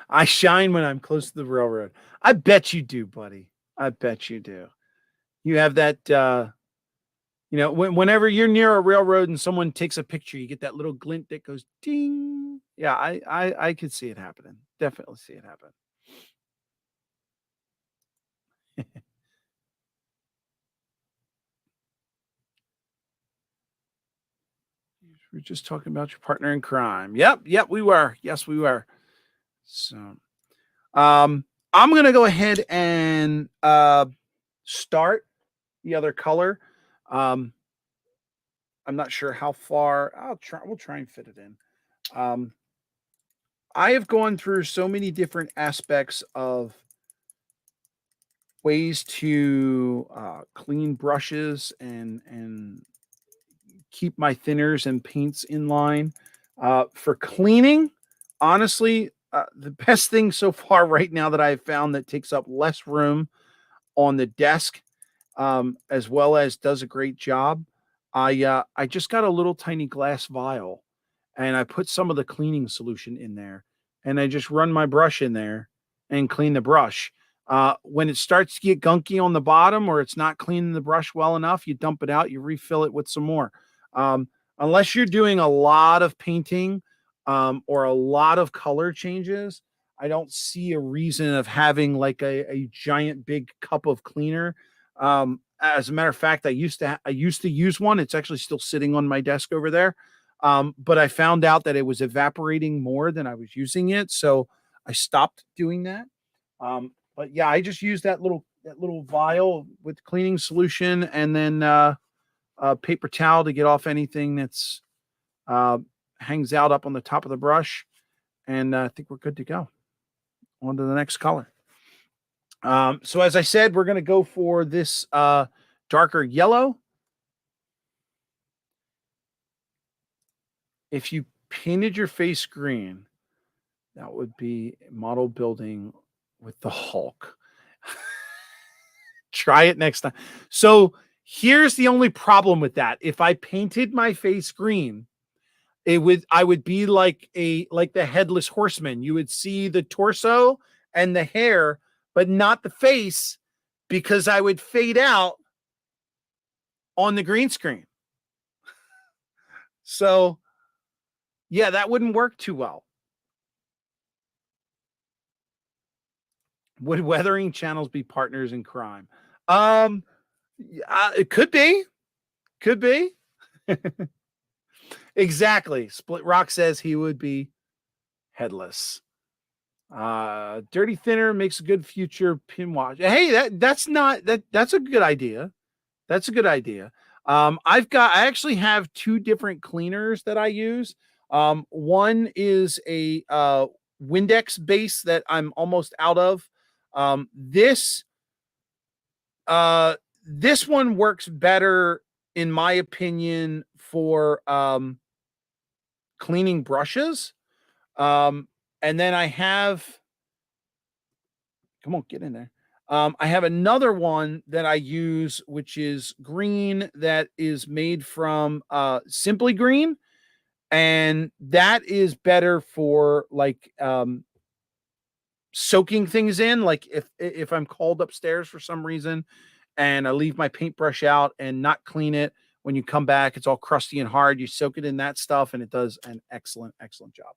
I shine when I'm close to the railroad. I bet you do, buddy. I bet you do. You have that. Whenever you're near a railroad and someone takes a picture, you get that little glint that goes ding. Yeah, I could see it happening. Definitely see it happen. We're just talking about your partner in crime. Yep, we were. Yes, we were. So, um, I'm gonna go ahead and start the other color. Um, I'm not sure how far. We'll try and fit it in. Um, I have gone through so many different aspects of ways to clean brushes and keep my thinners and paints in line. For cleaning, honestly, the best thing so far right now that I've found that takes up less room on the desk, as well as does a great job. I just got a little tiny glass vial, and I put some of the cleaning solution in there, and I just run my brush in there and clean the brush. When it starts to get gunky on the bottom or it's not cleaning the brush well enough, you dump it out, you refill it with some more. Unless you're doing a lot of painting or a lot of color changes, I don't see a reason of having like a giant big cup of cleaner. As a matter of fact, I used to use one. It's actually still sitting on my desk over there. But I found out that it was evaporating more than I was using it, so I stopped doing that. But yeah, I just use that little vial with cleaning solution, and then a paper towel to get off anything that's uh, hangs out up on the top of the brush, and I think we're good to go. On to the next color. So as I said, we're going to go for this darker yellow. If you painted your face green, that would be a model building with the Hulk. Try it next time. So here's the only problem with that. If I painted my face green, I would be like the headless horseman. You would see the torso and the hair, but not the face, because I would fade out on the green screen. So yeah, that wouldn't work too well. Would weathering channels be partners in crime? It could be. Exactly. Split Rock says he would be headless. Dirty thinner makes a good future pin wash. Hey, that's a good idea. That's a good idea. I actually have two different cleaners that I use. One is a Windex base that I'm almost out of. Um, this this one works better, in my opinion, for cleaning brushes. Um, and then I have, come on, get in there. I have another one that I use, which is green, that is made from Simply Green, and that is better for like soaking things in. Like if I'm called upstairs for some reason and I leave my paintbrush out and not clean it, when you come back, it's all crusty and hard. You soak it in that stuff, and it does an excellent, excellent job.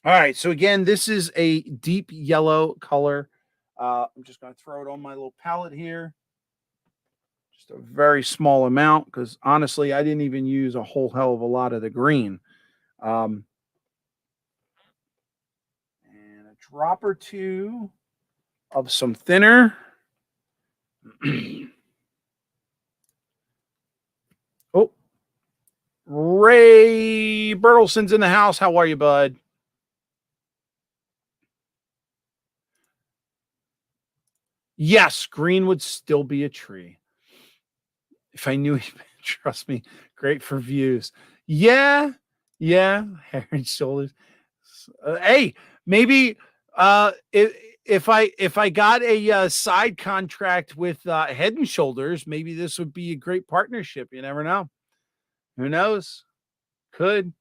All right. So again, this is a deep yellow color. I'm just going to throw it on my little palette here. Just a very small amount, because honestly, I didn't even use a whole hell of a lot of the green. And a drop or two of some thinner. Oh, Ray Bertelson's in the house. How are you, bud? Yes, green would still be a tree. If I knew, trust me, great for views. Yeah, yeah, hair and shoulders. Hey, maybe if I got a side contract with Head and Shoulders, maybe this would be a great partnership. You never know. Who knows? Could.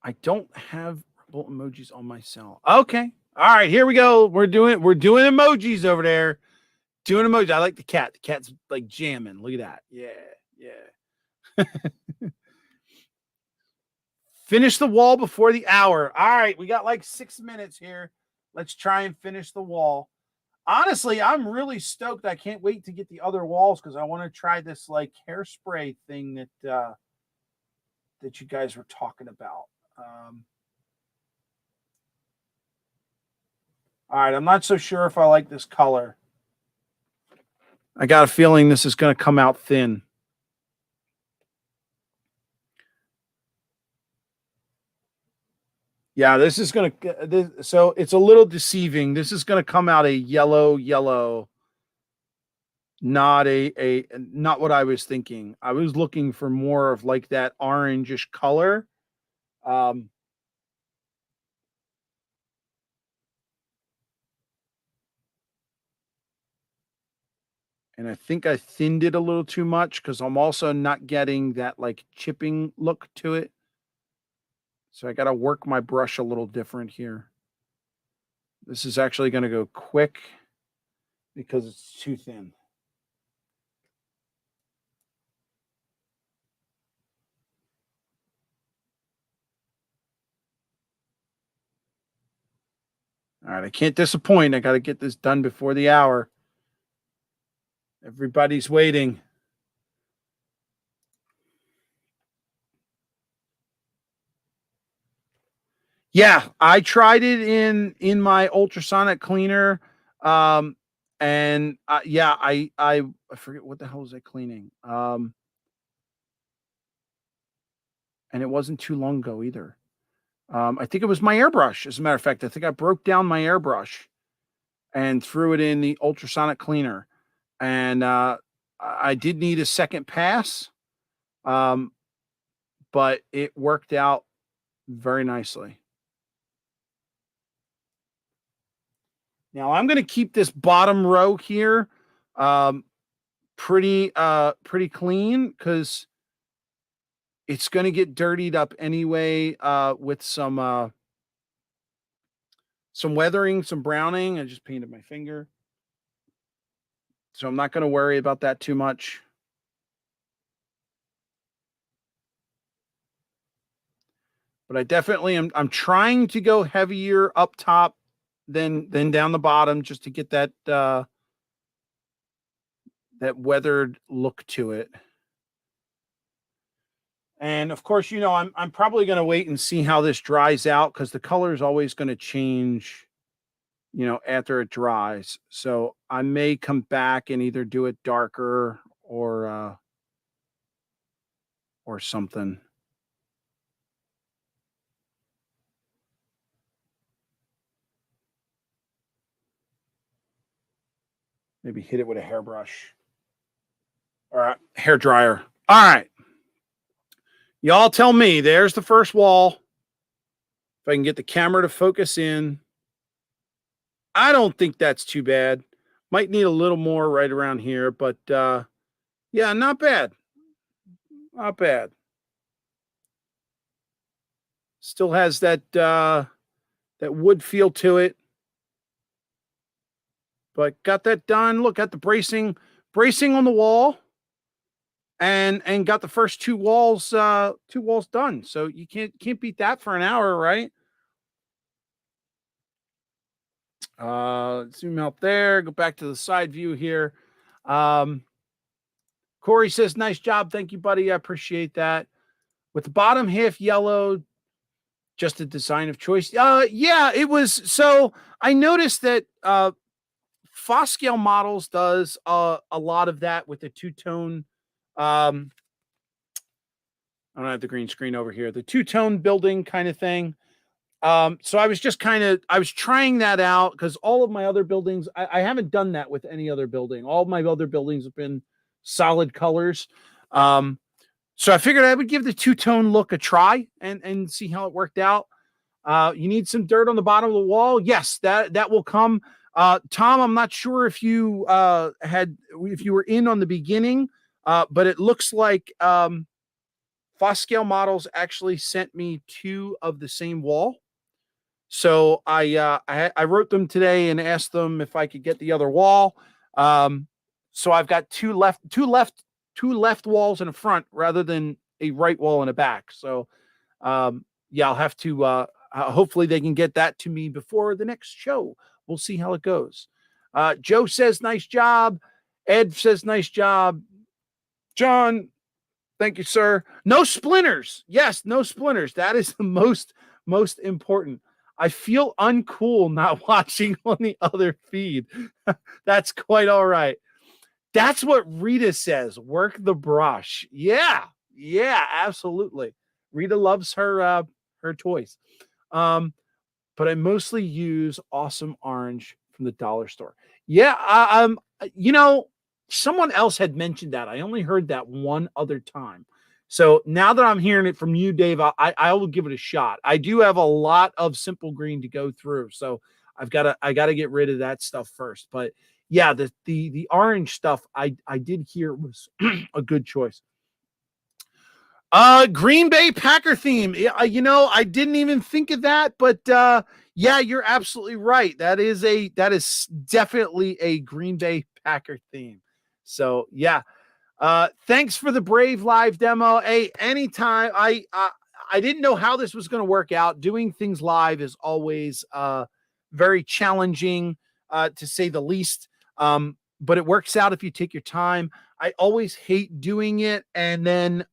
I don't have rebel emojis on my cell. Okay. All right, here we go. We're doing emojis over there. Doing emojis. I like the cat. The cat's like jamming. Look at that. Yeah. Yeah. Finish the wall before the hour. All right, we got like 6 minutes here. Let's try and finish the wall. Honestly, I'm really stoked. I can't wait to get the other walls, because I want to try this like hairspray thing that you guys were talking about. All right, I'm not so sure if I like this color. I got a feeling this is going to come out thin. Yeah, this is going to, so it's a little deceiving. This is going to come out a yellow, not not what I was thinking. I was looking for more of like that orangish color. Um, and I think I thinned it a little too much because I'm also not getting that like chipping look to it. So I got to work my brush a little different here. This is actually going to go quick because it's too thin. All right, I can't disappoint. I got to get this done before the hour. Everybody's waiting. Yeah, I tried it in my ultrasonic cleaner, and yeah, I forget what the hell was I cleaning, and it wasn't too long ago either. I think it was my airbrush. As a matter of fact, I think I broke down my airbrush and threw it in the ultrasonic cleaner, and I did need a second pass, um, but it worked out very nicely. Now I'm going to keep this bottom row here um, pretty clean because it's going to get dirtied up anyway with some weathering, some browning. I just painted my finger, so I'm not going to worry about that too much. But I definitely am. I'm trying to go heavier up top than down the bottom just to get that that weathered look to it. And of course, you know, I'm probably going to wait and see how this dries out because the color is always going to change, you know, after it dries. So I may come back and either do it darker or something. Maybe hit it with a hairbrush or a hair dryer. All right. Y'all tell me. There's the first wall. If I can get the camera to focus in. I don't think that's too bad. Might need a little more right around here, but yeah, not bad. Not bad. Still has that wood feel to it. But got that done. Look at the bracing on the wall and got the first two walls done. So you can't beat that for an hour, right? Zoom out there, go back to the side view here. Um, Corey says, nice job. Thank you, buddy. I appreciate that. With the bottom half yellow, just a design of choice. Yeah, it was. So I noticed that FOS scale models does a lot of that with the two-tone. I don't have the green screen over here. The two-tone building kind of thing. So I was just I was trying that out because all of my other buildings, I haven't done that with any other building. All of my other buildings have been solid colors. So I figured I would give the two-tone look a try and see how it worked out. You need some dirt on the bottom of the wall. Yes, that will come. Tom, I'm not sure if you if you were in on the beginning, but it looks like FOS scale models actually sent me two of the same wall. So I wrote them today and asked them if I could get the other wall. So I've got two left walls in the front rather than a right wall in the back. So yeah, I'll have to hopefully they can get that to me before the next show. We'll see how it goes. Joe says nice job. Ed says nice job. John, thank you, sir. No splinters. Yes, no splinters. That is the most important. I feel uncool not watching on the other feed. That's quite all right. That's what Rita says. Work the brush. Yeah, absolutely. Rita loves her toys. But I mostly use Awesome Orange from the dollar store. Yeah, you know, someone else had mentioned that. I only heard that one other time. So now that I'm hearing it from you, Dave, I will give it a shot. I do have a lot of Simple Green to go through, so I gotta get rid of that stuff first. But yeah, the orange stuff I did hear was a good choice. Green Bay Packer theme. Yeah, you know, I didn't even think of that, but yeah, you're absolutely right. That is definitely a Green Bay Packer theme. So yeah. Thanks for the Brave live demo. Hey, anytime. I didn't know how this was going to work out. Doing things live is always very challenging, to say the least. But it works out if you take your time. I always hate doing it and then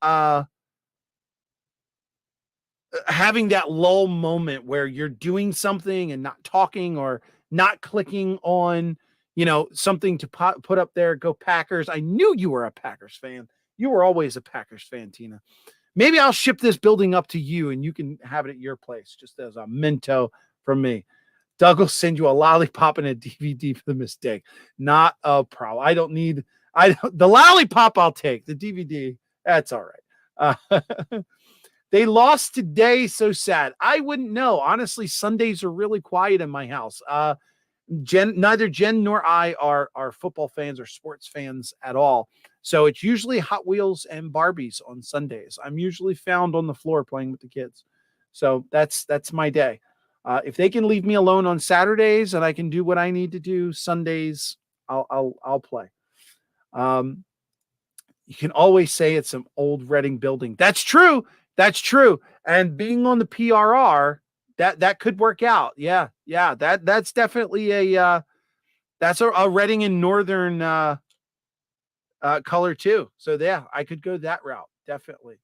having that lull moment where you're doing something and not talking or not clicking on, something to put up there. Go Packers. I knew you were a Packers fan. You were always a Packers fan, Tina. Maybe I'll ship this building up to you and you can have it at your place just as a memento from me. Doug will send you a lollipop and a DVD for the mistake. Not a problem. The lollipop I'll take. The DVD, that's all right. They lost today. So sad. I wouldn't know. Honestly, Sundays are really quiet in my house. Neither Jen nor I are football fans or sports fans at all. So it's usually Hot Wheels and Barbies on Sundays. I'm usually found on the floor playing with the kids. So that's my day. If they can leave me alone on Saturdays and I can do what I need to do Sundays, I'll play. You can always say it's some old Reading building. That's true. That's true. And being on the PRR, that could work out. Yeah. That's definitely that's a Reading in northern color too. So yeah, I could go that route. Definitely.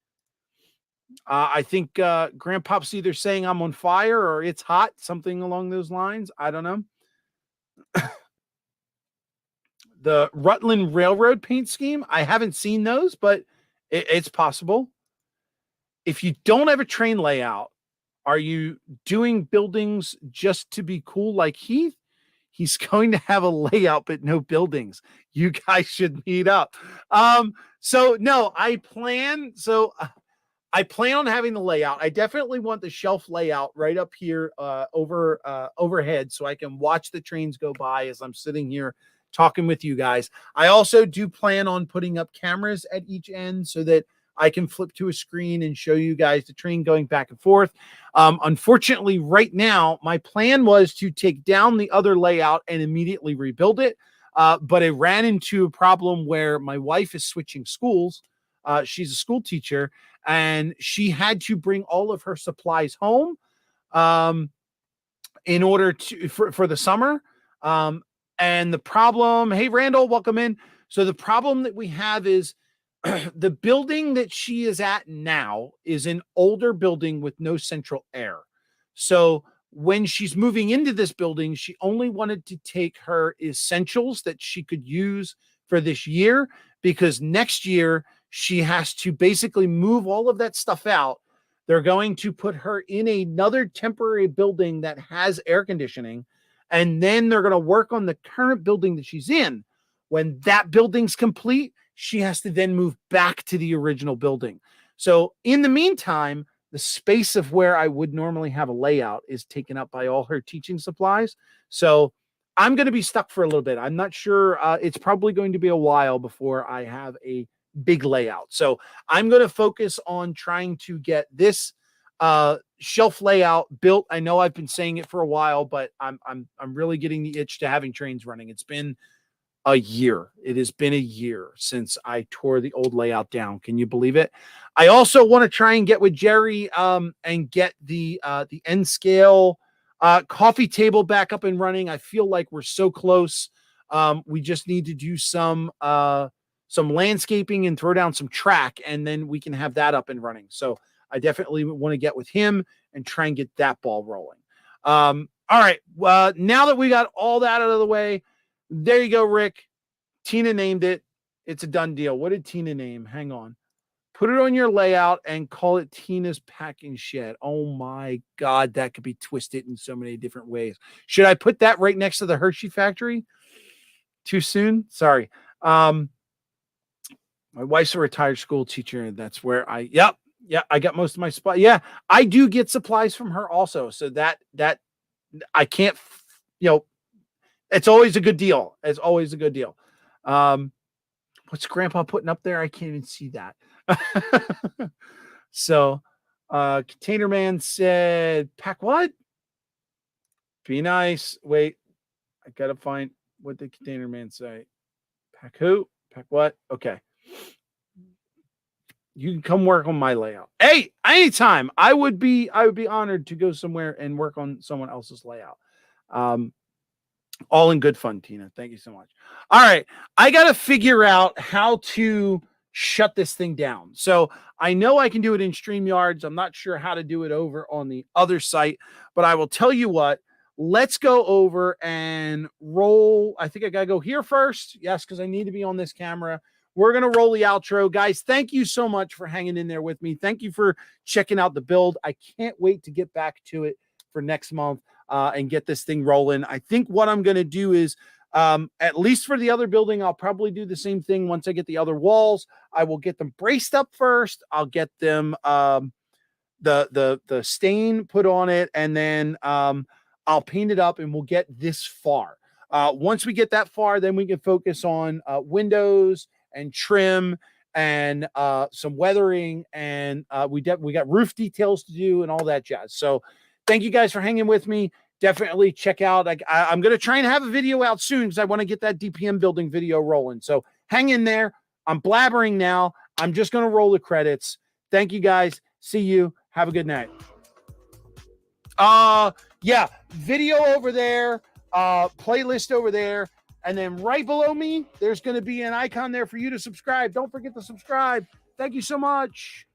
I think Grandpop's either saying I'm on fire or it's hot, something along those lines. I don't know. The Rutland Railroad paint scheme, I haven't seen those, but it's possible. If you don't have a train layout, are you doing buildings just to be cool like Heath? He's going to have a layout, but no buildings. You guys should meet up. So no, I plan on having the layout. I definitely want the shelf layout right up here overhead so I can watch the trains go by as I'm sitting here talking with you guys. I also do plan on putting up cameras at each end so that I can flip to a screen and show you guys the train going back and forth. Unfortunately, right now, my plan was to take down the other layout and immediately rebuild it. But I ran into a problem where my wife is switching schools. She's a school teacher and she had to bring all of her supplies home in order for the summer. And the problem, hey, Randall, welcome in. So the problem that we have is the building that she is at now is an older building with no central air. So when she's moving into this building, she only wanted to take her essentials that she could use for this year, because next year she has to basically move all of that stuff out. They're going to put her in another temporary building that has air conditioning, and then they're going to work on the current building that she's in. When that building's complete, she has to then move back to the original building. So in the meantime, the space of where I would normally have a layout is taken up by all her teaching supplies. So I'm going to be stuck for a little bit. I'm not sure. It's probably going to be a while before I have a big layout. So I'm going to focus on trying to get this shelf layout built. I know I've been saying it for a while, but I'm really getting the itch to having trains running. It's been a year. It has been a year since I tore the old layout down. Can you believe it? I also want to try and get with Jerry and get the N scale coffee table back up and running. I feel like we're so close. We just need to do some landscaping and throw down some track, and then we can have that up and running. So I definitely want to get with him and try and get that ball rolling. All right. Now that we got all that out of the way, there you go, Rick. Tina named it. It's a done deal. What did Tina name? Hang on. Put it on your layout and call it Tina's Packing Shed. Oh my God, that could be twisted in so many different ways. Should I put that right next to the Hershey factory? Too soon? Sorry. My wife's a retired school teacher, and that's where I I got most of my supply. Yeah, I do get supplies from her also. So that I can't, it's always a good deal. It's always a good deal. What's Grandpa putting up there? I can't even see that. So, Container Man said, pack what? Be nice. Wait, I gotta find what the Container Man say. Pack who? Pack what? Okay. You can come work on my layout. Hey, anytime. I would be honored to go somewhere and work on someone else's layout. All in good fun, Tina. Thank you so much. All right. I got to figure out how to shut this thing down. So I know I can do it in StreamYards. I'm not sure how to do it over on the other site, but I will tell you what. Let's go over and roll. I think I got to go here first. Yes, because I need to be on this camera. We're going to roll the outro. Guys, thank you so much for hanging in there with me. Thank you for checking out the build. I can't wait to get back to it for next month. And get this thing rolling. I think what I'm going to do is, at least for the other building, I'll probably do the same thing once I get the other walls. I will get them braced up first. I'll get them the stain put on it, and then I'll paint it up, and we'll get this far. Once we get that far, then we can focus on windows and trim and some weathering, and we got roof details to do and all that jazz. So thank you guys for hanging with me. Definitely check out. I'm going to try and have a video out soon because I want to get that DPM building video rolling. So hang in there. I'm blabbering now. I'm just going to roll the credits. Thank you guys. See you. Have a good night. Yeah, video over there, playlist over there. And then right below me, there's going to be an icon there for you to subscribe. Don't forget to subscribe. Thank you so much.